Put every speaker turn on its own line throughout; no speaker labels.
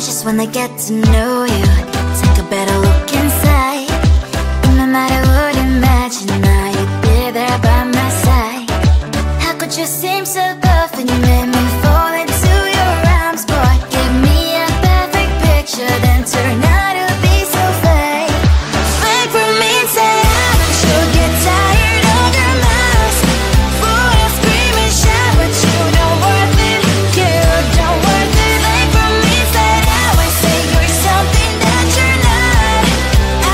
just wanna get to know you. Take a better look inside. No matter what, imagine now you'd be there by my side. How could you seem so perfect? You made me fall into your arms, boy. Give me a perfect picture, then turn out to be so fake. Fake for me, say I should get tired of your mouth. Full of scream and shout, but you don't worth it. You don't worth it. Fake for me, say I would say you're something that you're not.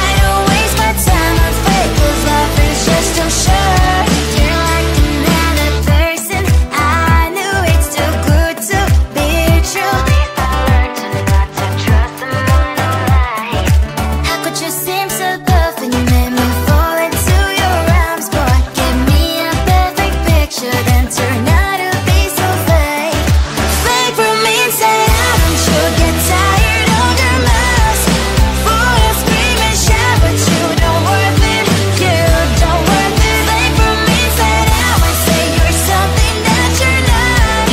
I don't waste my time on fake, 'cause life is just too short. You're like another person. I knew it's too good to be true. I learned to not to trust someone who lies. How could you seem so perfect? You made me fall into your arms, boy. Give me a perfect picture, then turn out to be so fake. Fake for me, say I should get tired of your mouth. Full of scream and shout, but you don't worth it. You don't worth it. Fake for me, say I would say you're something that you're not.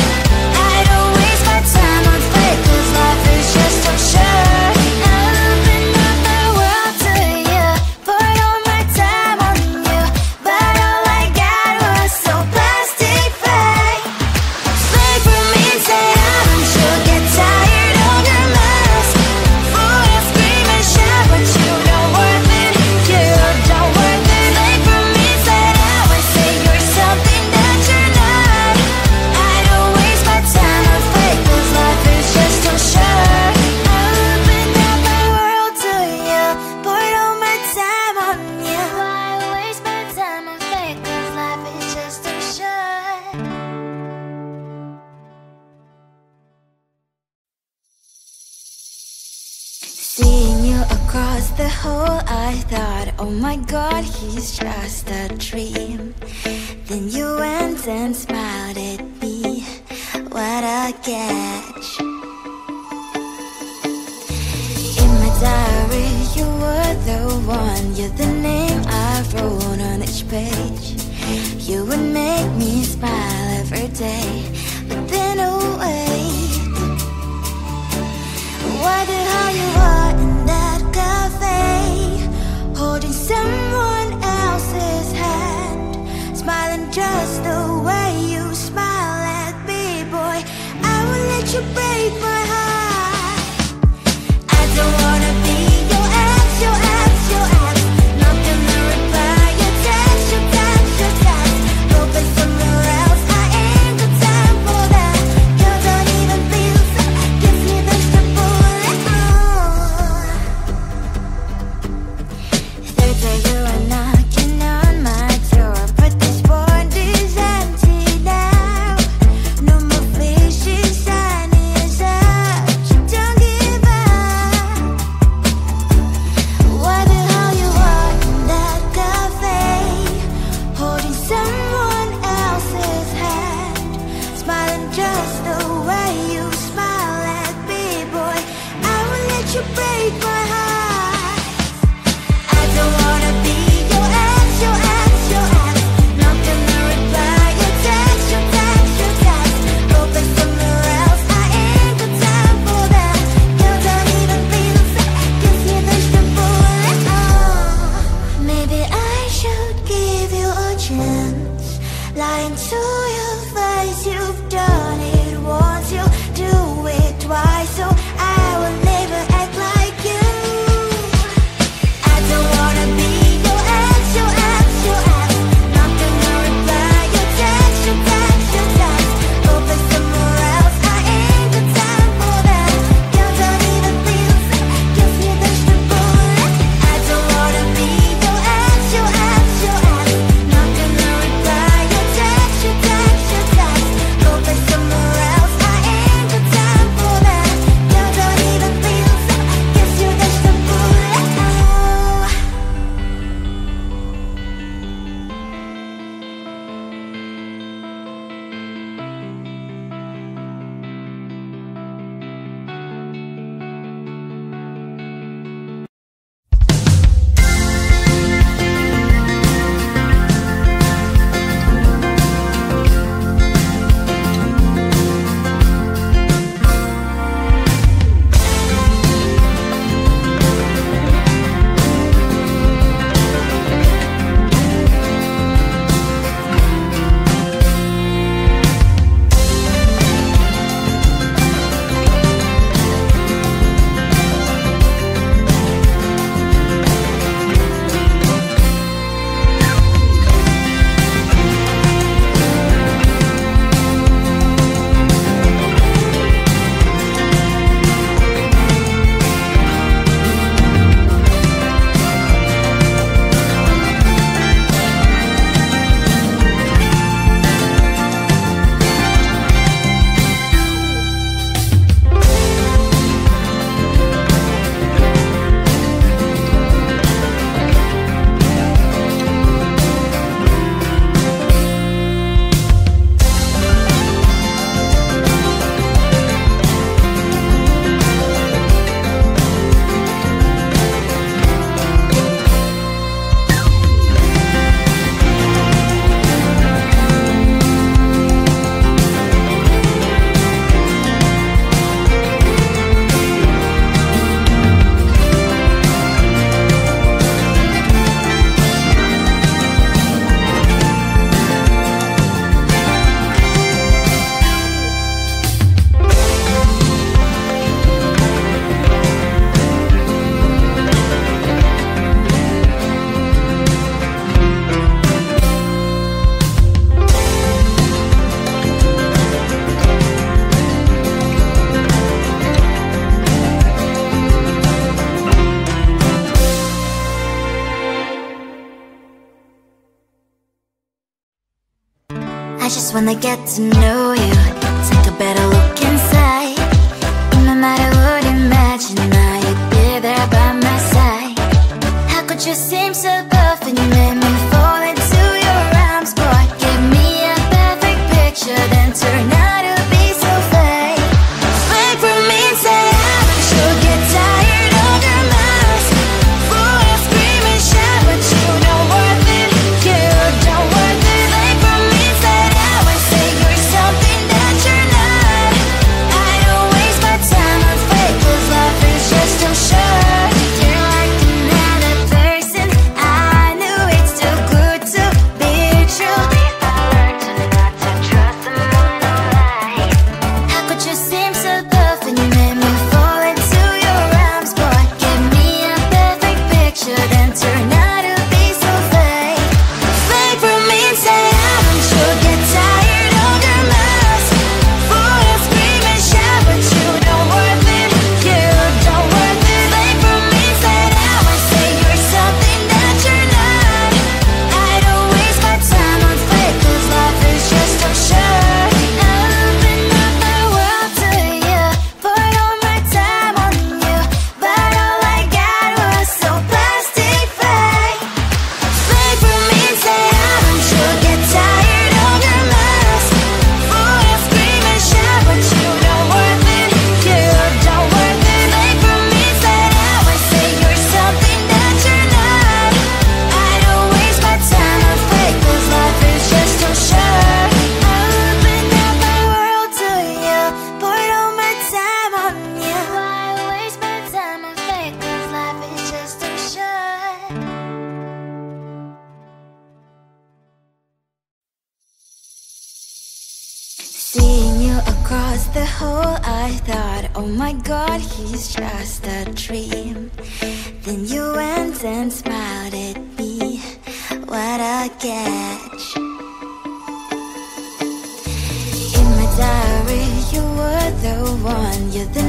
I don't waste my time on fake, 'cause life is just too short. I open up my world to you, poured all my time on you, but all I got was so plastic fake. Fake for me, say I should get tired of your mouth. Full of scream and shout, but you don't worth it. You don't worth it. Fake for me, say I would say you're something that you're not. I don't waste my time on fake, 'cause life is just too short. I open up my world to you, poured all my time on you. Why waste my time on fake, 'cause life is just too short. Seeing you across the hall, I thought, oh my god, he's just a dream. Then you went and smiled at me. What a catch. In my diary, you were the one. You're the name I wrote on each page. You would make me smile every day. But then, oh wait, wonder how you are in that cafe, holding someone else's hand, smiling just the way you smile at me, boy. I will let you break my heart. I don't wanna be your ex, your ex, your ex. Not gonna reply your text, your text, your text. Hoping somewhere else, I ain't got time for that. You don't even feel so, gives me vegetable. Third day you are knocking on my door, but this board is empty now. No more faces, sign is up. You don't give up. just wanna get to know you, take a better look inside. No matter what, imagine now you'd be there by my side. How could you seem so perfect? You made me fall into your arms, boy. Give me a perfect picture, then turn out to be so fake. Fake for me, say I'm sure get tired of your mouth. Full of scream and shout, but you don't worth it. You don't worth it. Fake for me, say I would say you're something that you're not. I don't waste my time on fake, 'cause life is just too short. You're like another person. I knew it's too good to be true. I learned to not to trust someone no lie. How could you seem so perfect? You made me fall into your arms, boy. Give me a perfect picture, then turn out to be so fake. Fake for me, say I'm sure get tired of your mouth. Full of scream and shout, but you don't worth it. You don't worth it. Fake for me, say I would say you're something that you're not. I don't waste my time on fake, 'cause life is just too short. I open up my world to you, poured all my time on you, but all I got was so plastic fake. Fake for me, say I'm sure get tired of your mouth. Full of scream and shout, but you don't worth it. You don't worth it. Fake for me, say I would say you're something that you're not. I don't waste my time on fake, 'cause life is just too short. I open up my world to you, poured all my time on you. Why waste my time on fake, 'cause life is just too short. Seeing you across the hall, I thought, oh my god, he's just a dream. Then you went and smiled at me. What a catch. In my diary, you were the one. You're the